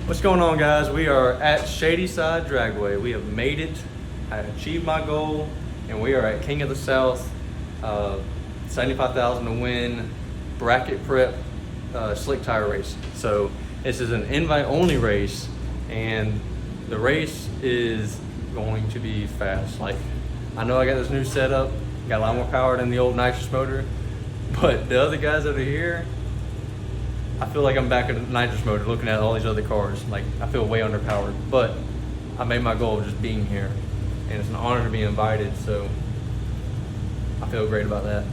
What's going on, guys? We are at Shadyside Dragway. We have made it. I achieved my goal, and we are at King of the South, 75,000 to win bracket prep slick tire race. So this is an invite-only race, and the race is going to be fast. Like, I know I got this new setup, got a lot more power than the old nitrous motor, but the other guys that are here, I feel like I'm back in the nitrous motor looking at all these other cars. Like, I feel way underpowered, but I made my goal of just being here, and it's an honor to be invited, so I feel great about that.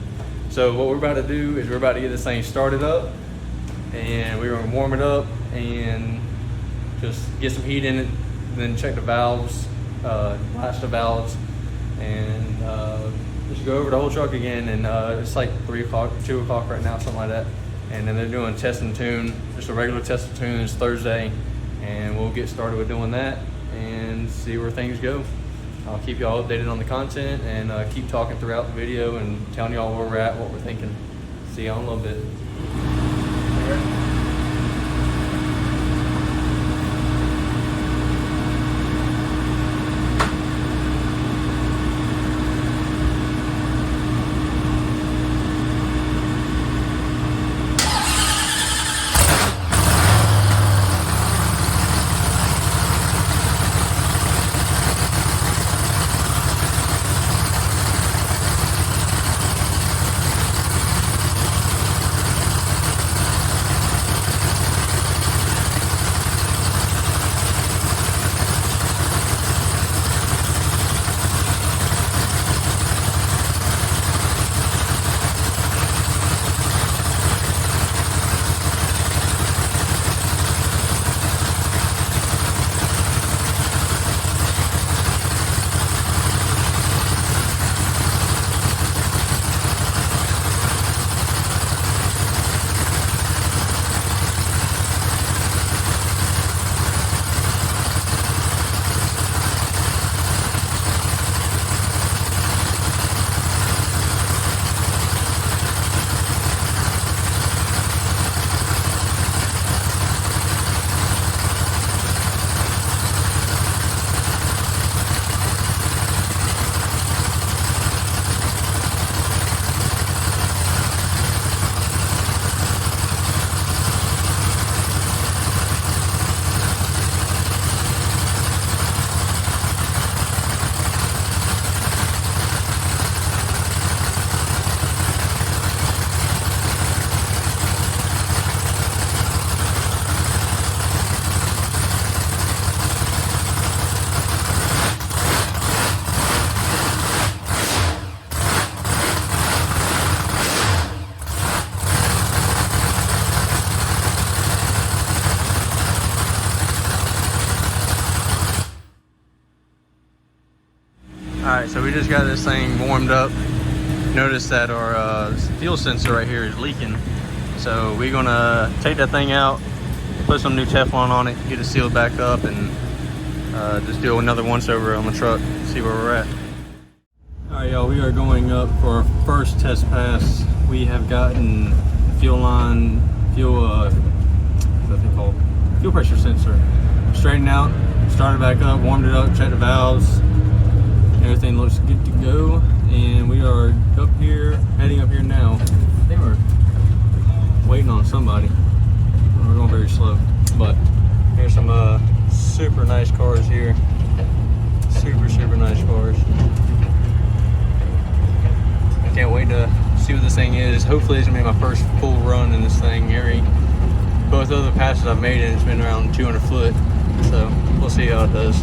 So what we're about to do is we're about to get this thing started up, and we're gonna warm it up and just get some heat in it, and then check the valves, latch the valves, and just go over the whole truck again. And it's like 3 o'clock, 2 o'clock right now, something like that. And then they're doing test and tune, just a regular test and tune. It's Thursday, and we'll get started with doing that and see where things go. I'll keep y'all updated on the content and keep talking throughout the video and telling y'all where we're at, what we're thinking. See y'all in a little bit. Alright, so we just got this thing warmed up. Notice that our fuel sensor right here is leaking. So we're gonna take that thing out, put some new Teflon on it, get it sealed back up, and just do another once over on the truck, see where we're at. Alright, y'all, we are going up for our first test pass. We have gotten fuel line, what's that thing called? Fuel pressure sensor straightened out, started back up, warmed it up, checked the valves. Everything looks good to go, and we are up here, heading up here now. I think we're waiting on somebody. We're going very slow, but here's some super nice cars here. Super nice cars. I can't wait to see what this thing is. Hopefully it's gonna be my first full run in this thing. Both other passes I've made in, it's been around 200 foot, so we'll see how it does.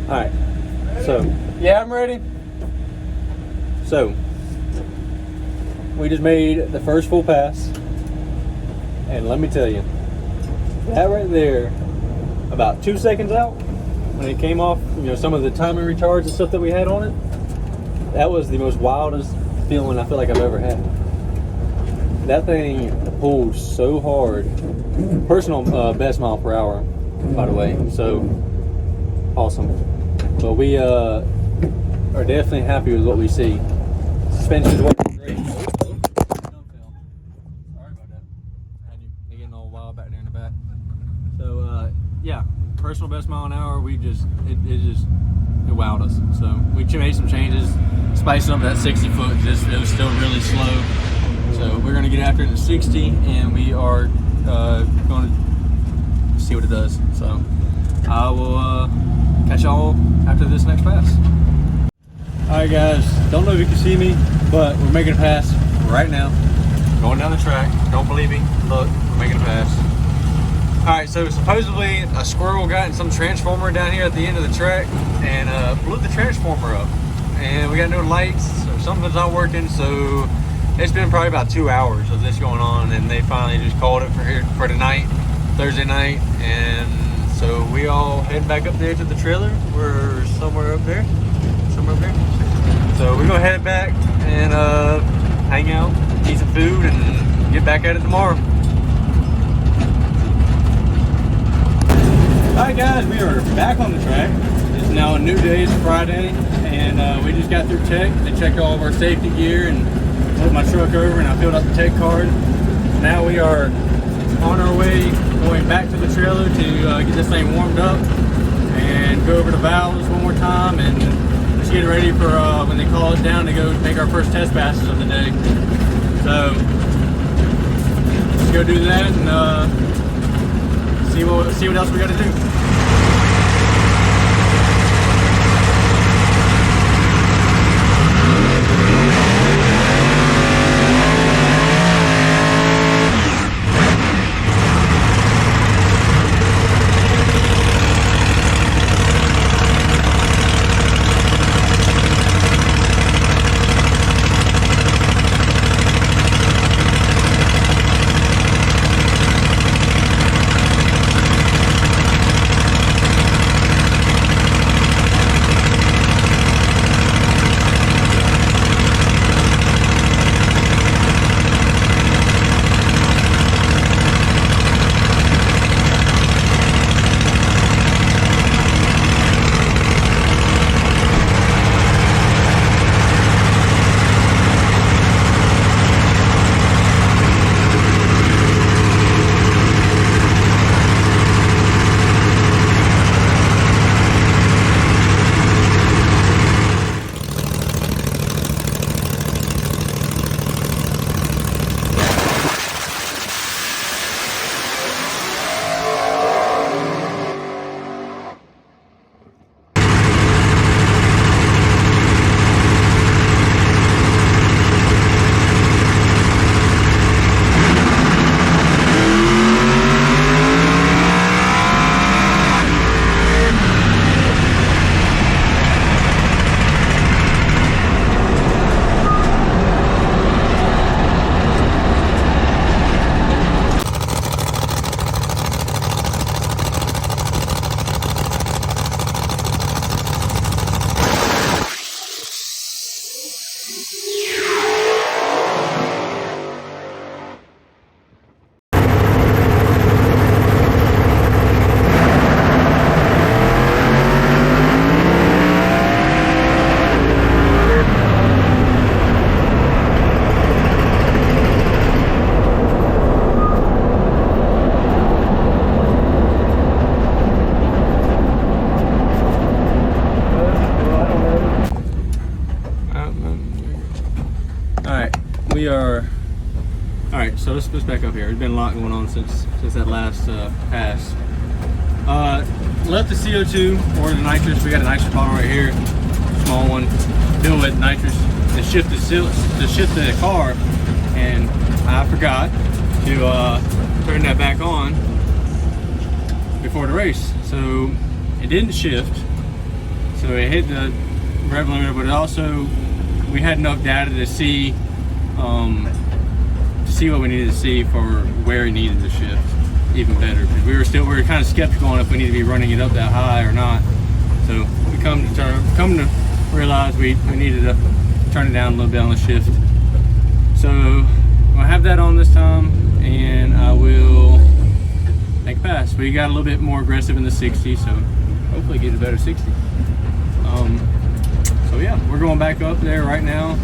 Alright, so, yeah, I'm ready. So, we just made the first full pass, and let me tell you, that right there, about 2 seconds out, when it came off, you know, some of the timing retards and stuff that we had on it, that was the most wildest feeling I feel like I've ever had. That thing pulled so hard. Personal best mile per hour, by the way, so awesome. But we are definitely happy with what we see. Suspension's working great. Sorry about that. I had you getting all wild back there in the back. So yeah, personal best mile an hour. We just it wowed us. So we made some changes, spiced up that 60 foot. It was still really slow. So we're gonna get after it at 60, and we are going to see what it does. So I will catch y'all after this next pass. Alright guys, don't know if you can see me, but we're making a pass right now. Going down the track. Don't believe me? Look, we're making a pass. Alright, so supposedly a squirrel got in some transformer down here at the end of the track and blew the transformer up. And we got no lights, so something's not working, so it's been probably about 2 hours of this going on, and they finally just called it for tonight, Thursday night, and so we all heading back up there to the trailer. We're somewhere up there. So we're gonna head back and hang out, eat some food, and get back at it tomorrow. Alright guys, we are back on the track. It's now a new day, it's Friday, and we just got through tech. They checked all of our safety gear and pulled my truck over, and I filled out the tech card. Now we are on our way going back to the trailer to get this thing warmed up and go over the valves one more time and just get ready for when they call us down to go make our first test passes of the day. So let's go do that and see what else we got to do. We are all right. So let's back up here. There's been a lot going on since that last pass. Left the CO2 or the nitrous. We got a nitrous bottle right here, small one, filled with nitrous to shift the car, and I forgot to turn that back on before the race. So it didn't shift. So it hit the rev limiter, but it also, we had enough data to see what we needed to see for where it needed to shift even better. Because we were kind of skeptical on if we need to be running it up that high or not. So we come to realize we needed to turn it down a little bit on the shift. So I'll have that on this time, and I will make a pass. We got a little bit more aggressive in the 60, so hopefully get a better 60. So yeah, we're going back up there right now.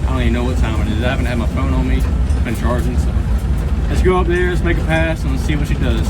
I don't even know what time it is. I haven't had my phone on me. It's been charging, so let's go up there, let's make a pass, and let's see what she does.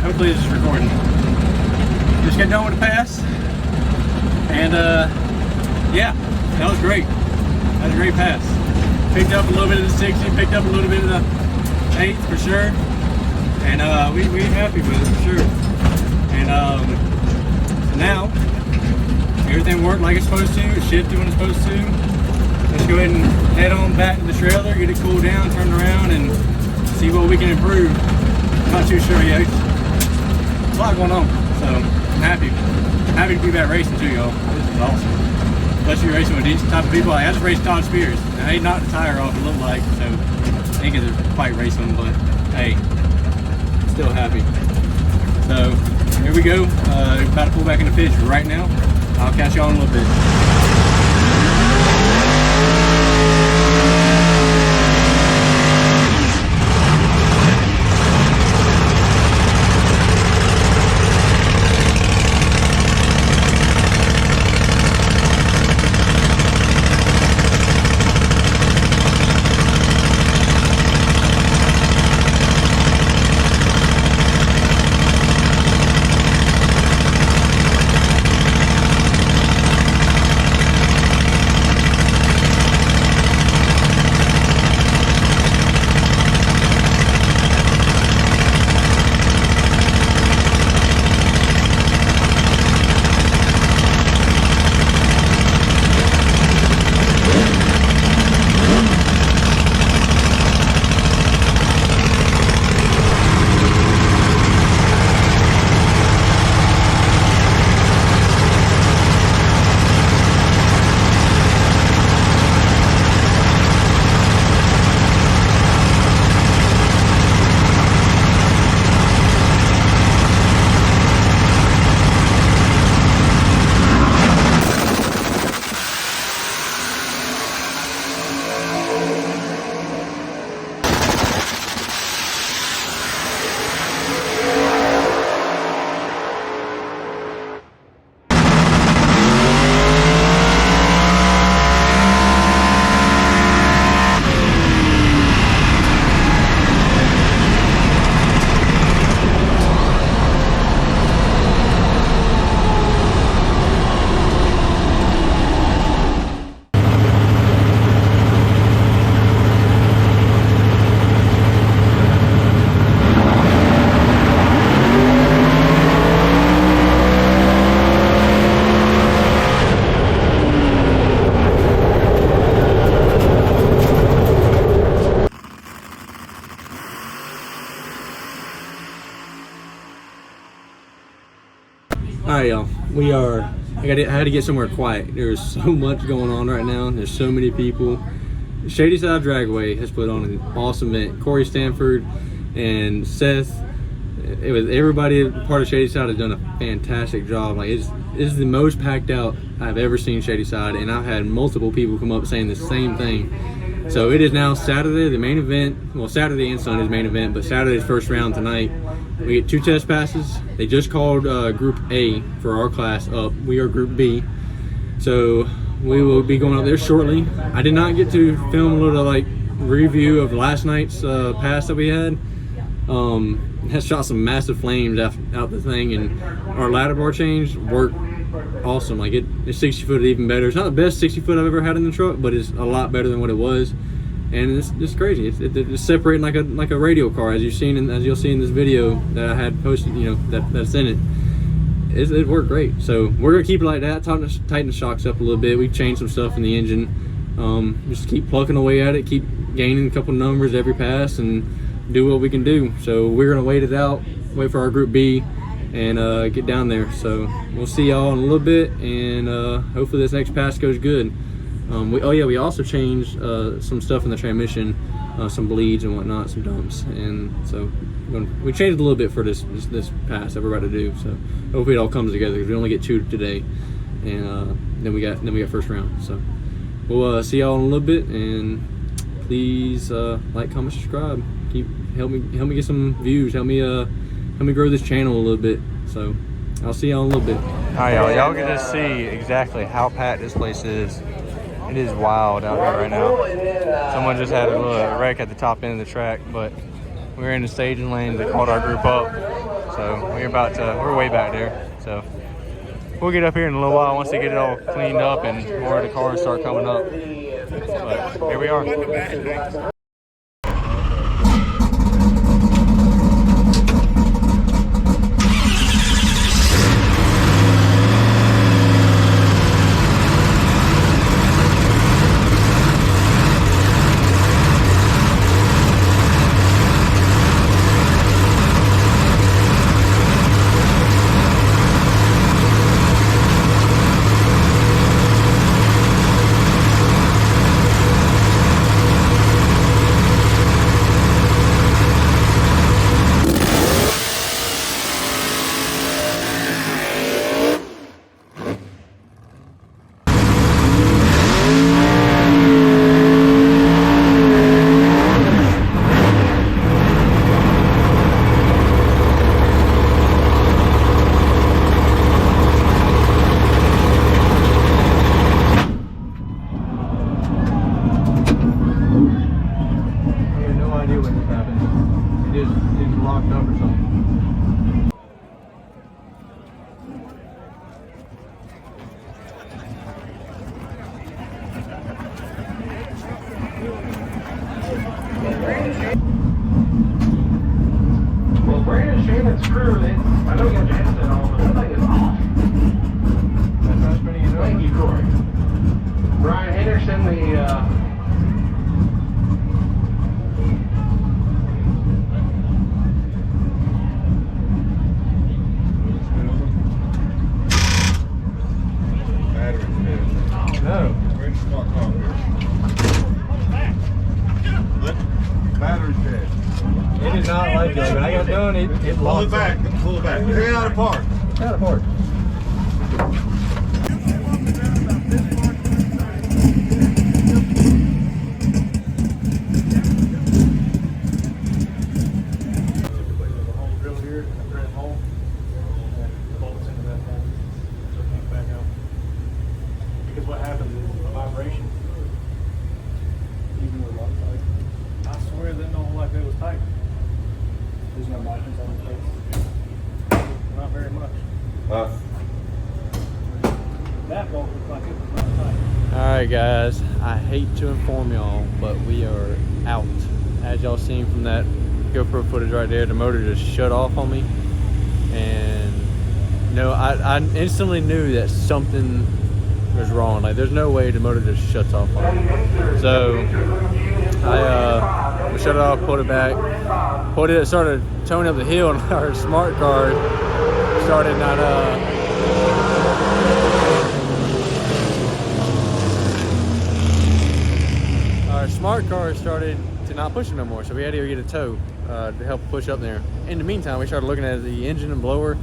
Hopefully this is recording. Just got done with the pass, and yeah, that was great. That was a great pass. Picked up a little bit of the 60, picked up a little bit of the 8 for sure, and we're happy with it for sure. And so now everything worked like it's supposed to. It shifted when it's supposed to. Let's go ahead and head on back to the trailer, get it cooled down, turn around, and see what we can improve. Not too sure yet. A lot going on, so I'm happy to be back racing too, y'all. This is awesome, especially racing with these type of people. I just raced Todd Spears, and he knocked the tire off, it looked like, so I think it's a fight racing, but hey, still happy. So here we go, about to pull back in the picture right now. I'll catch y'all in a little bit. Alright, y'all, I had to get somewhere quiet. There's so much going on right now. There's so many people. Shadyside Dragway has put on an awesome event. Corey Stanford, and Seth. It was everybody part of Shadyside has done a fantastic job. Like it's the most packed out I've ever seen Shadyside, and I've had multiple people come up saying the same thing. So it is now Saturday, the main event. Well, Saturday and Sunday's main event, but Saturday's first round tonight. We get 2 test passes. They just called Group A for our class up. We are Group B. So we will be going up there shortly. I did not get to film a little like review of last night's pass that we had. Has shot some massive flames out the thing, and our ladder bar change worked awesome. Like it's 60 foot even better. It's not the best 60 foot I've ever had in the truck, but it's a lot better than what it was, and it's just crazy. It's separating like a radio car, as you'll see in this video that I had posted. You know that's in it. It worked great. So we're gonna keep it like that. Tighten the shocks up a little bit. We changed some stuff in the engine. Just keep plucking away at it. Keep gaining a couple numbers every pass and do what we can do. So we're gonna wait it out, wait for our Group B, and get down there. So we'll see y'all in a little bit, and hopefully this next pass goes good. We also changed some stuff in the transmission, some bleeds and whatnot, some dumps, and so we changed a little bit for this pass that we're about to do. So hopefully it all comes together, because we only get 2 today, and then we got first round. So we'll see y'all in a little bit, and please like, comment, subscribe. Help me get some views. Help me grow this channel a little bit. So I'll see y'all in a little bit. All right, y'all get to see exactly how packed this place is. It is wild out here right now. Someone just had a little wreck at the top end of the track, but we're in the staging lane. They called our group up, so we're way back there. So we'll get up here in a little while once they get it all cleaned up and more of the cars start coming up. But here we are. I know you got your headset on, but that thing is off. That's not spinning it. Thank you, Corey. Brian Henderson, No. Battery's dead. It did not like that. When I got done, it Pull it back. Pull it back. Get it out of park. Out of park. Because what happens is a vibration. Even with a lot of tight. I swear that don't look like that was tight. There's no margins on the place. Not very much. That bolt looks like it was not tight. Alright guys, I hate to inform y'all, but we are out. As y'all seen from that GoPro footage right there, the motor just shut off on me. And no, I instantly knew that something was wrong. Like there's no way the motor just shuts off on me. So I shut it off, pulled it back, started towing up the hill, and our smart car started not our smart car started to not push it no more, so we had to go get a tow. to help push up there. In the meantime, we started looking at the engine and blower,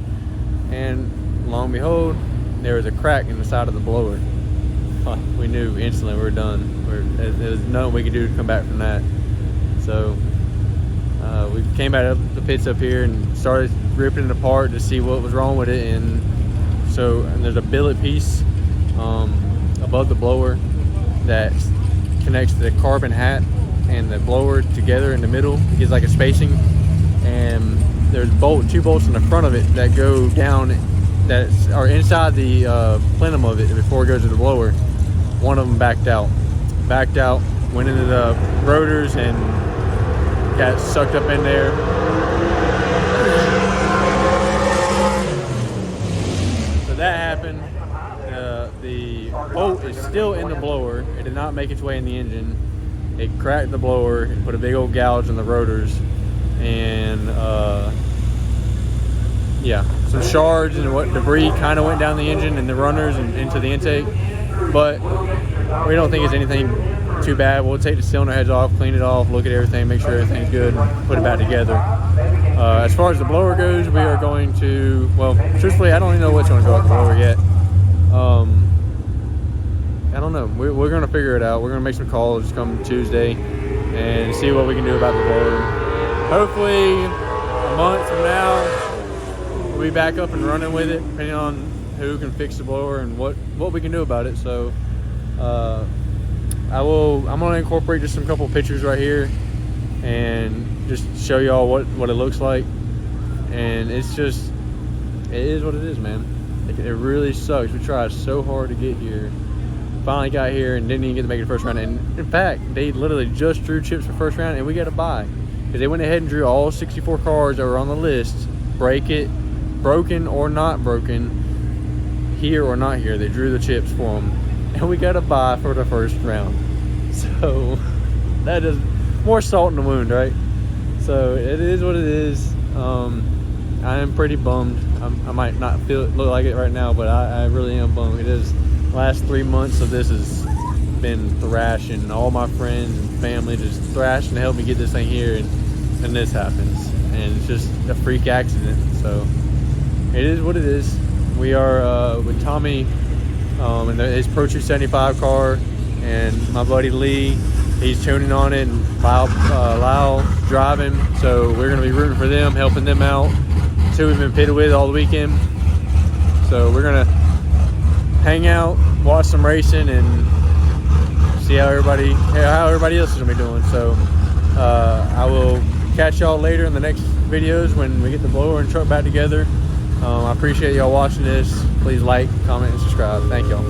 and lo and behold, there was a crack in the side of the blower. We knew instantly we were done. There was nothing we could do to come back from that. So we came back up the pits up here and started ripping it apart to see what was wrong with it. And there's a billet piece above the blower that connects the carbon hat and the blower together in the middle. It gives like a spacing, and there's two bolts in the front of it that go down, that are inside the plenum of it before it goes to the blower. One of them backed out, went into the rotors and got sucked up in there. So that happened. The bolt is still in the blower. It did not make its way in the engine. It cracked the blower and put a big old gouge in the rotors, and yeah, some shards and debris kind of went down the engine and the runners and into the intake, but we don't think it's anything too bad. We'll take the cylinder heads off, clean it off, look at everything, make sure everything's good, and put it back together. As far as the blower goes, we are going to, well, truthfully, I don't even know what's going to go with the blower yet. I don't know. We're going to figure it out. We're going to make some calls come Tuesday and see what we can do about the blower. Hopefully, a month from now, we'll be back up and running with it, depending on who can fix the blower and what we can do about it. So, I'm going to incorporate just some couple pictures right here and just show y'all what it looks like. And it is what it is, man. It really sucks. We tried so hard to get here. Finally got here and didn't even get to make it the first round. And in fact, they literally just drew chips for first round, and we got a bye because they went ahead and drew all 64 cars that were on the list, broken or not broken, here or not here. They drew the chips for them, and we got a bye for the first round. So that is more salt in the wound, right? So it is what it is. I am pretty bummed. I might not look like it right now, but I really am bummed. It is. Last 3 months of this has been thrashing. All my friends and family just thrashing to help me get this thing here, and this happens. And it's just a freak accident. So it is what it is. We are with Tommy in his Pro 275 car, and my buddy Lee, he's tuning on it, and Lyle driving. So we're going to be rooting for them, helping them out. It's who we've been pitted with all the weekend. So we're going to hang out, watch some racing, and see how everybody else is gonna be doing. So I will catch y'all later in the next videos when we get the blower and truck back together. I appreciate y'all watching this. Please like, comment, and subscribe. Thank y'all.